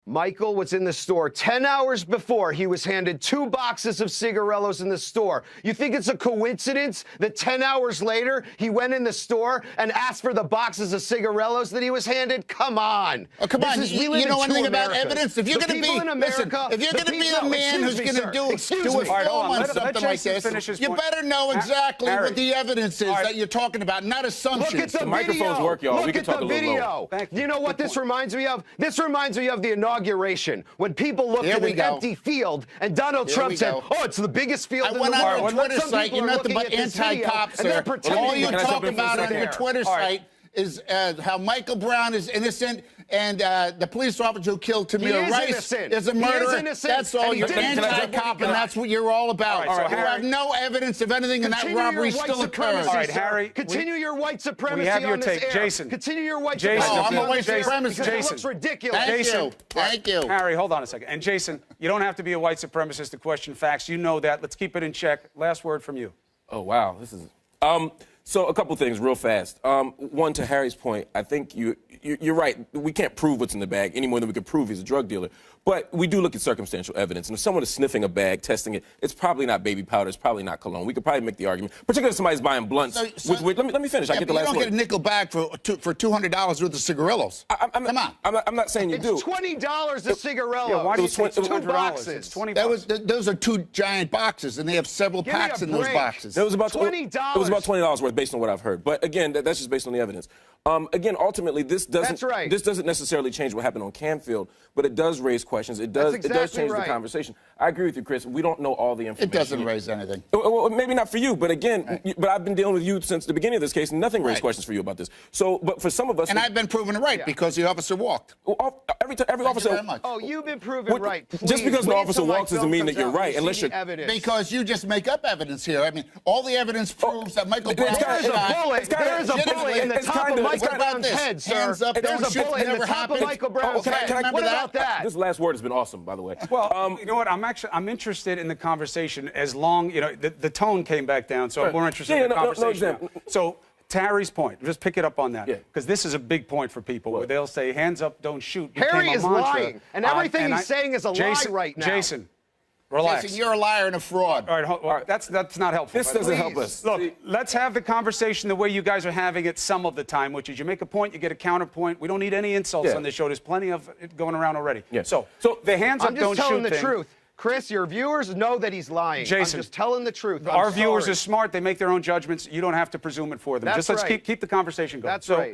Michael was in the store 10 hours before. He was handed 2 boxes of cigarillos in the store. You think it's a coincidence that 10 hours later he went in the store and asked for the boxes of cigarillos that he was handed? Come on. Oh, come on. You know anything about evidence? If you're going to be, America, if you're going to be the man who's going to do a film on something like this, you better know exactly what the evidence is that you're talking about, not assumptions. Look at the microphones work, y'all. We can Look talk at a the little video. You know what this reminds me of? This reminds me of the inauguration when people looked at an empty field and Donald Trump said, "Oh, it's the biggest field in the world." I went on your Twitter site. You're nothing but anti-cops, sir. All you talk about on your Twitter site is how Michael Brown is innocent and the police officer who killed Tamir Rice is a murderer. That's all. You're anti-cop, and that's what you're all about. You have no evidence of anything, and that robbery still occurs. All right, Harry. Continue your white supremacy on this air. Jason. Continue your white supremacy. Oh, I'm a white supremacist. Because it looks ridiculous. Thank you. Harry, hold on a second. And Jason, you don't have to be a white supremacist to question facts. You know that. Let's keep it in check. Last word from you. Oh, wow. This is... So a couple things real fast. One, to Harry's point, I think you're right. We can't prove what's in the bag any more than we could prove he's a drug dealer. But we do look at circumstantial evidence. And if someone is sniffing a bag, testing it, it's probably not baby powder. It's probably not cologne. We could probably make the argument, particularly if somebody's buying blunts. Let me finish. I get the last word. You don't get a nickel bag for $200 worth of cigarillos. Come on. I'm not saying you do. It's $20 a cigarillo. Yeah, why do you say it's 2 boxes? It's 20 bucks. Those are 2 giant boxes, and they have several packs in those boxes. It was about $20. It was about $20 worth, based on what I've heard. But again, that's just based on the evidence. Again, ultimately, this doesn't necessarily change what happened on Canfield, but it does raise questions. It does change the conversation. I agree with you, Chris. We don't know all the information. It doesn't raise anything. Well, maybe not for you, but again, but I've been dealing with you since the beginning of this case, and nothing raised questions for you about this. So, but for some of us, and I've been proven right because the officer walked. Every officer. Very much. Oh, you've been proven right. Just because the officer walks doesn't mean that you're right, unless you're. Because you just make up evidence here. I mean, all the evidence proves that Michael Brown. There's a bullet. There's a bullet in the top of Michael Brown's head, sir. Hands up, There's a bullet in the top of Michael Brown's head. What about that? This last word has been awesome, by the way. Well, you know what? I'm interested in the conversation as long, the tone came back down, so I'm more interested in the conversation. So, to Harry's point, just pick it up on that, because this is a big point for people, where they'll say, hands up, don't shoot. Harry is lying, and everything he's saying is a lie right now. Jason, relax. Jason, you're a liar and a fraud. All right, that's not helpful. This doesn't help us. Look, let's have the conversation the way you guys are having it some of the time, which is you make a point, you get a counterpoint. We don't need any insults on this show. There's plenty of it going around already. So the hands up, don't shoot. I'm just telling the truth. Chris, your viewers know that he's lying. Jason, I'm just telling the truth. Our viewers are smart. They make their own judgments. You don't have to presume it for them. Let's keep the conversation going. That's right.